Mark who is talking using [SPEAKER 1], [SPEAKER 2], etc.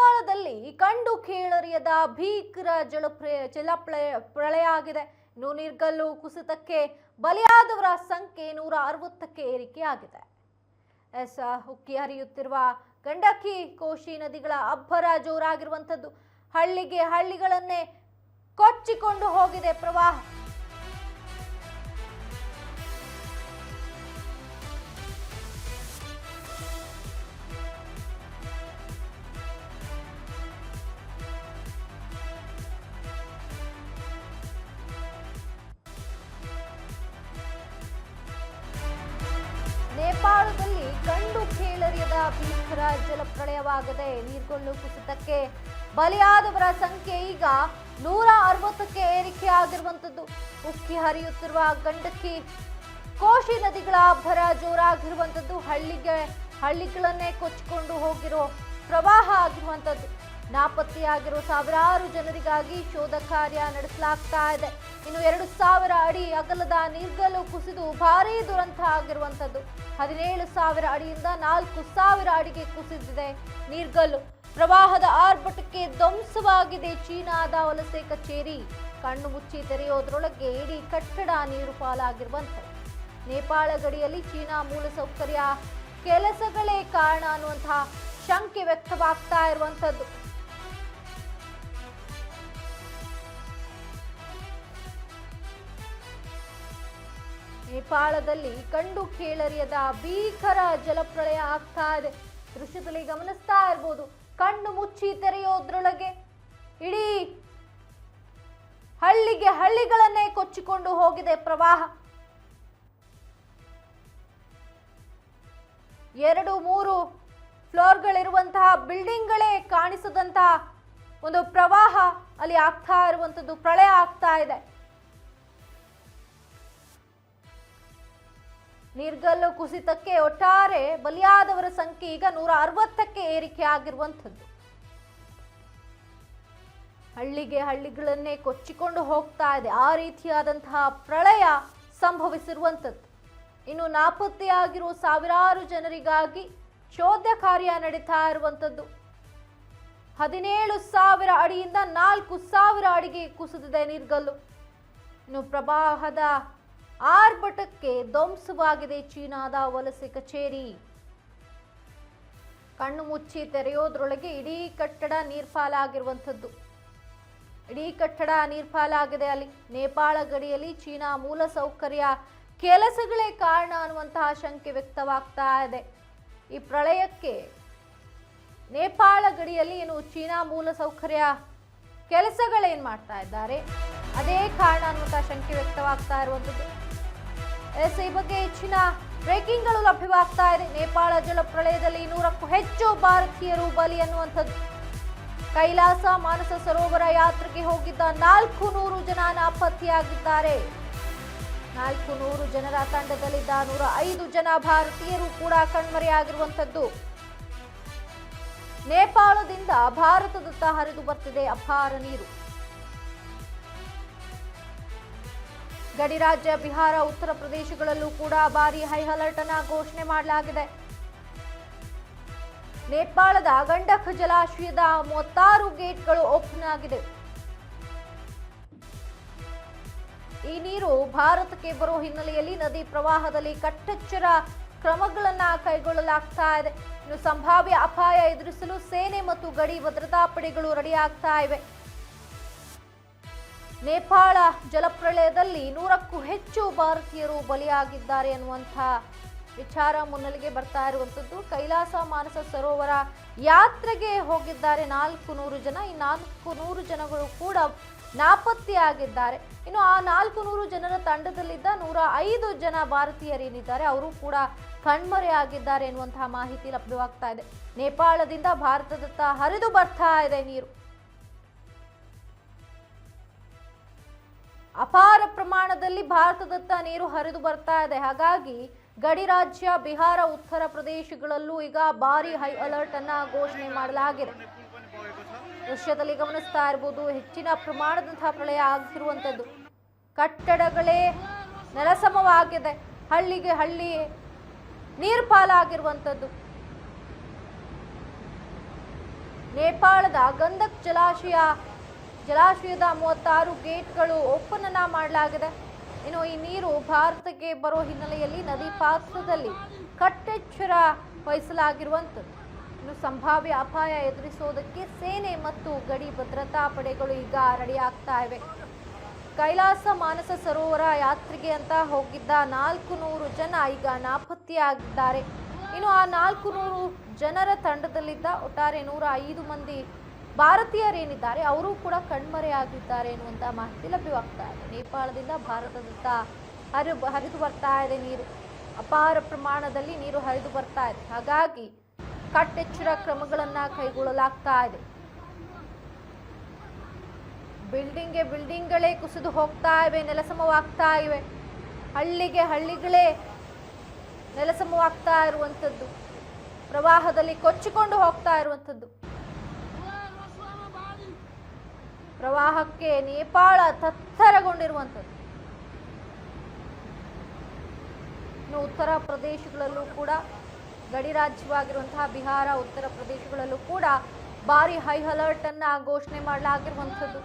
[SPEAKER 1] ನೇಪಾಳದಲ್ಲಿ ಕಂಡು ಕೇಳರಿಯದ ಭೀಕರ ಪ್ರಳಯ ಆಗಿದೆ. ನೀರ್ಗಲ್ಲು ಕುಸಿತಕ್ಕೆ ಬಲಿಯಾದವರ ಸಂಖ್ಯೆ 160ಕ್ಕೆ ಏರಿಕೆಯಾಗಿದೆ. ಉಕ್ಕಿ ಹರಿಯುತ್ತಿರುವ ಗಂಡಕಿ ಕೋಶಿ ನದಿಗಳ ಅಬ್ಬರ ಜೋರಾಗಿರುವಂತದ್ದು. ಹಳ್ಳಿಗಳನ್ನೇ ಕೊಚ್ಚಿಕೊಂಡು ಹೋಗಿದೆ ಪ್ರವಾಹ. ನೇಪಾಳದಲ್ಲಿ ಕಂಡು ಕೇಳರಿಯದ ಭೀಕರ ಜಲಪ್ರಳಯವಾಗಿದೆ. ನೀರ್ಗಲ್ಲು ಕುಸಿತಕ್ಕೆ ಬಲಿಯಾದವರ ಸಂಖ್ಯೆ ಈಗ 160ಕ್ಕೆ ಏರಿಕೆಯಾಗಿರುವಂತದ್ದು. ಉಕ್ಕಿ ಹರಿಯುತ್ತಿರುವ ಗಂಡಕಿ ಕೋಶಿ ನದಿಗಳ ಅಬ್ಬರ ಜೋರಾಗಿರುವಂತದ್ದು. ಹಳ್ಳಿಗಳನ್ನೇ ಕೊಚ್ಚಿಕೊಂಡು ಹೋಗಿರೋ ಪ್ರವಾಹ ಆಗಿರುವಂತದ್ದು. ನಾಪತ್ತೆಯಾಗಿರುವ ಸಾವಿರಾರು ಜನರಿಗಾಗಿ ಶೋಧ ಕಾರ್ಯ ನಡೆಸಲಾಗ್ತಾ ಇದೆ. ಇನ್ನು 2000 ಅಡಿ ಅಗಲದ ನೀರ್ಗಲ್ಲು ಕುಸಿದು ಭಾರೀ ದುರಂತ ಆಗಿರುವಂತದ್ದು. 17,000 ಅಡಿಯಿಂದ 4,000 ಅಡಿಗೆ ಕುಸಿದಿದೆ ನೀರ್ಗಲ್ಲು. ಪ್ರವಾಹದ ಆರ್ಭಟಕ್ಕೆ ಧ್ವಂಸವಾಗಿದೆ ಚೀನಾದ ವಲಸೆ ಕಚೇರಿ. ಕಣ್ಣು ಮುಚ್ಚಿ ತೆರೆಯೋದ್ರೊಳಗೆ ಇಡೀ ಕಟ್ಟಡ ನೀರು ಪಾಲಾಗಿರುವಂಥದ್ದು. ನೇಪಾಳ ಗಡಿಯಲ್ಲಿ ಚೀನಾ ಮೂಲಸೌಕರ್ಯ ಕೆಲಸಗಳೇ ಕಾರಣ ಅನ್ನುವಂತಹ ಶಂಕೆ ವ್ಯಕ್ತವಾಗ್ತಾ ಇರುವಂತದ್ದು. ನೇಪಾಳದಲ್ಲಿ ಕಂಡು ಕೇಳರಿಯದ ಭೀಕರ ಜಲಪ್ರಳಯ ಆಗ್ತಾ ಇದೆ. ದೃಶ್ಯದಲ್ಲಿ ಗಮನಿಸ್ತಾ ಇರಬಹುದು. ಕಣ್ಣು ಮುಚ್ಚಿ ತೆರೆಯೋದ್ರೊಳಗೆ ಇಡೀ ಹಳ್ಳಿಗಳನ್ನೇ ಕೊಚ್ಚಿಕೊಂಡು ಹೋಗಿದೆ ಪ್ರವಾಹ. 2-3 ಫ್ಲೋರ್ಗಳಿರುವಂತಹ ಬಿಲ್ಡಿಂಗ್ಗಳೇ ಕಾಣಿಸದಂತಹ ಒಂದು ಪ್ರವಾಹ ಅಲ್ಲಿ ಆಗ್ತಾ ಇರುವಂತದ್ದು. ಪ್ರಳಯ ಆಗ್ತಾ ಇದೆ. ನೀರ್ಗಲ್ಲು ಕುಸಿತಕ್ಕೆ ಒಟ್ಟಾರೆ ಬಲಿಯಾದವರ ಸಂಖ್ಯೆ ಈಗ 160ಕ್ಕೆ ಏರಿಕೆ ಆಗಿರುವಂಥದ್ದು. ಹಳ್ಳಿಗಳನ್ನೇ ಕೊಚ್ಚಿಕೊಂಡು ಹೋಗ್ತಾ ಇದೆ. ಆ ರೀತಿಯಾದಂತಹ ಪ್ರಳಯ ಸಂಭವಿಸಿರುವಂಥದ್ದು. ಇನ್ನು ನಾಪತ್ತೆಯಾಗಿರುವ ಸಾವಿರಾರು ಜನರಿಗಾಗಿ ಶೋಧ ಕಾರ್ಯ ನಡೀತಾ ಇರುವಂಥದ್ದು. 17,000 ಅಡಿಯಿಂದ 4,000 ಅಡಿಗೆ ಕುಸಿದಿದೆ ನೀರ್ಗಲ್ಲು. ಇನ್ನು ಪ್ರವಾಹದ ಆರ್ಭಟಕ್ಕೆ ಧ್ವಂಸವಾಗಿದೆ ಚೀನಾದ ವಲಸೆ ಕಚೇರಿ. ಕಣ್ಣು ಮುಚ್ಚಿ ತೆರೆಯೋದ್ರೊಳಗೆ ಇಡೀ ಕಟ್ಟಡ ನೀರ್ಪಾಲಾಗಿರುವಂಥದ್ದು. ಇಡೀ ಕಟ್ಟಡ ನೀರ್ಪಾಲಾಗಿದೆ. ಅಲ್ಲಿ ನೇಪಾಳ ಗಡಿಯಲ್ಲಿ ಚೀನಾ ಮೂಲಸೌಕರ್ಯ ಕೆಲಸಗಳೇ ಕಾರಣ ಅನ್ನುವಂತಹ ಶಂಕೆ ವ್ಯಕ್ತವಾಗ್ತಾ ಇದೆ. ಈ ಪ್ರಳಯಕ್ಕೆ ನೇಪಾಳ ಗಡಿಯಲ್ಲಿ ಏನು ಚೀನಾ ಮೂಲಸೌಕರ್ಯ ಕೆಲಸಗಳೇನ್ ಮಾಡ್ತಾ ಇದ್ದಾರೆ ಅದೇ ಕಾರಣ ಅನ್ನುವಂತಹ ಶಂಕೆ ವ್ಯಕ್ತವಾಗ್ತಾ ಇರುವಂಥದ್ದು. ಈ ಬಗ್ಗೆ ಹೆಚ್ಚಿನ ಬ್ರೇಕಿಂಗ್ಗಳು ಲಭ್ಯವಾಗ್ತಾ ಇದೆ. ನೇಪಾಳ ಜಲಪ್ರಳಯದಲ್ಲಿ 100ಕ್ಕೂ ಹೆಚ್ಚು ಭಾರತೀಯರು ಬಲಿ ಅನ್ನುವಂಥದ್ದು. ಕೈಲಾಸ ಮಾನಸ ಸರೋವರ ಯಾತ್ರೆಗೆ ಹೋಗಿದ್ದ 400 ಜನ ನಾಪತ್ತೆಯಾಗಿದ್ದಾರೆ. 400 ಜನರ ತಂಡದಲ್ಲಿದ್ದ 105 ಜನ ಭಾರತೀಯರು ಕೂಡ ಕಣ್ಮರೆಯಾಗಿರುವಂಥದ್ದು. ನೇಪಾಳದಿಂದ ಭಾರತದತ್ತ ಹರಿದು ಬರ್ತಿದೆ ಅಪಾರ ನೀರು. ಗಡಿ ರಾಜ್ಯ ಬಿಹಾರ, ಉತ್ತರ ಪ್ರದೇಶಗಳಲ್ಲೂ ಕೂಡ ಭಾರಿ ಹೈ ಅಲರ್ಟ್ ಅನ್ನ ಘೋಷಣೆ ಮಾಡಲಾಗಿದೆ. ನೇಪಾಳದ ಗಂಡಕ್ ಜಲಾಶಯದ 36 ಗೇಟ್ಗಳು ಓಪನ್ ಆಗಿದೆ. ಈ ನೀರು ಭಾರತಕ್ಕೆ ಬರೋ ಹಿನ್ನೆಲೆಯಲ್ಲಿ ನದಿ ಪ್ರವಾಹದಲ್ಲಿ ಕಟ್ಟೆಚ್ಚರ ಕ್ರಮಗಳನ್ನ ಕೈಗೊಳ್ಳಲಾಗ್ತಾ ಇದೆ. ಇನ್ನು ಸಂಭಾವ್ಯ ಅಪಾಯ ಎದುರಿಸಲು ಸೇನೆ ಮತ್ತು ಗಡಿ ಭದ್ರತಾ ಪಡೆಗಳು ರೆಡಿ ಆಗ್ತಾ ಇವೆ. ನೇಪಾಳ ಜಲಪ್ರಳಯದಲ್ಲಿ 100ಕ್ಕೂ ಹೆಚ್ಚು ಭಾರತೀಯರು ಬಲಿಯಾಗಿದ್ದಾರೆ ಅನ್ನುವಂಥ ವಿಚಾರ ಮುನ್ನೆಲೆಗೆ ಬರ್ತಾ ಇರುವಂಥದ್ದು. ಕೈಲಾಸ ಮಾನಸ ಸರೋವರ ಯಾತ್ರೆಗೆ ಹೋಗಿದ್ದಾರೆ 400 ಜನ. ಈ 400 ಜನಗಳು ಕೂಡ ನಾಪತ್ತೆಯಾಗಿದ್ದಾರೆ. ಇನ್ನು ಆ 400 ಜನರ ತಂಡದಲ್ಲಿದ್ದ 105 ಜನ ಭಾರತೀಯರೇನಿದ್ದಾರೆ ಅವರು ಕೂಡ ಕಣ್ಮರೆಯಾಗಿದ್ದಾರೆ ಎನ್ನುವಂತಹ ಮಾಹಿತಿ ಲಭ್ಯವಾಗ್ತಾ ಇದೆ. ನೇಪಾಳದಿಂದ ಭಾರತದತ್ತ ಹರಿದು ಬರ್ತಾ ಇದೆ ನೀರು. ಅಪಾರ ಪ್ರಮಾಣದಲ್ಲಿ ಭಾರತದತ್ತ ನೀರು ಹರಿದು ಬರ್ತಾ ಇದೆ. ಹಾಗಾಗಿ ಗಡಿ ರಾಜ್ಯ ಬಿಹಾರ, ಉತ್ತರ ಪ್ರದೇಶಗಳಲ್ಲೂ ಈಗ ಭಾರಿ ಹೈ ಅಲರ್ಟ್ ಅನ್ನ ಘೋಷಣೆ ಮಾಡಲಾಗಿದೆ. ದೃಶ್ಯದಲ್ಲಿ ಗಮನಿಸ್ತಾ ಇರಬಹುದು. ಹೆಚ್ಚಿನ ಪ್ರಮಾಣದಂತಹ ಪ್ರಳಯ ಆಗಿರುವಂತದ್ದು. ಕಟ್ಟಡಗಳೇ ನೆಲಸಮವಾಗಿದೆ. ಹಳ್ಳಿ ನೀರು ಪಾಲಾಗಿರುವಂತದ್ದು. ನೇಪಾಳದ ಗಂದಕ್ ಜಲಾಶಯದ 36 ಗೇಟ್ಗಳು ಓಪನ್ ಅನ್ನ ಮಾಡಲಾಗಿದೆ. ಇನ್ನು ಈ ನೀರು ಭಾರತಕ್ಕೆ ಬರೋ ಹಿನ್ನೆಲೆಯಲ್ಲಿ ನದಿ ಪಾತ್ರದಲ್ಲಿ ಕಟ್ಟೆಚ್ಚರ ವಹಿಸಲಾಗಿರುವಂಥದ್ದು. ಇನ್ನು ಸಂಭಾವ್ಯ ಅಪಾಯ ಎದುರಿಸೋದಕ್ಕೆ ಸೇನೆ ಮತ್ತು ಗಡಿ ಭದ್ರತಾ ಪಡೆಗಳು ಈಗ ರೆಡಿ ಆಗ್ತಾ ಇವೆ. ಕೈಲಾಸ ಮಾನಸ ಸರೋವರ ಯಾತ್ರೆಗೆ ಅಂತ ಹೋಗಿದ್ದ 400 ಜನ ಈಗ ನಾಪತ್ತೆಯಾಗಿದ್ದಾರೆ. ಇನ್ನು ಆ 400 ಜನರ ತಂಡದಲ್ಲಿದ್ದ ಒಟ್ಟಾರೆ 105 ಮಂದಿ ಭಾರತೀಯರೇನಿದ್ದಾರೆ ಅವರು ಕೂಡ ಕಣ್ಮರೆಯಾಗಿದ್ದಾರೆ ಎನ್ನುವಂತ ಮಾಹಿತಿ ಲಭ್ಯವಾಗ್ತಾ ಇದೆ. ನೇಪಾಳದಿಂದ ಭಾರತದತ್ತ ಹರಿದು ಬರ್ತಾ ಇದೆ ನೀರು, ಅಪಾರ ಪ್ರಮಾಣದಲ್ಲಿ ನೀರು ಹರಿದು ಬರ್ತಾ ಇದೆ. ಹಾಗಾಗಿ ಕಟ್ಟೆಚ್ಚರ ಕ್ರಮಗಳನ್ನ ಕೈಗೊಳ್ಳಲಾಗ್ತಾ ಇದೆ. ಬಿಲ್ಡಿಂಗ್ಗಳೇ ಕುಸಿದು ಹೋಗ್ತಾ ಇವೆ, ನೆಲಸಮವಾಗ್ತಾ ಇವೆ. ಹಳ್ಳಿಗಳೇ ನೆಲಸಮವಾಗ್ತಾ ಇರುವಂಥದ್ದು, ಪ್ರವಾಹದಲ್ಲಿ ಕೊಚ್ಚಿಕೊಂಡು ಹೋಗ್ತಾ ಇರುವಂಥದ್ದು. ಪ್ರವಾಹಕ್ಕೆ ನೇಪಾಳ ತತ್ತರಗೊಂಡಿರುವಂಥದ್ದು. ಇನ್ನು ಉತ್ತರ ಪ್ರದೇಶಗಳಲ್ಲೂ ಕೂಡ, ಗಡಿ ರಾಜ್ಯವಾಗಿರುವಂತಹ ಬಿಹಾರ, ಉತ್ತರ ಪ್ರದೇಶಗಳಲ್ಲೂ ಕೂಡ ಭಾರಿ ಹೈ ಅಲರ್ಟ್ ಅನ್ನ ಘೋಷಣೆ ಮಾಡಲಾಗಿರುವಂಥದ್ದು.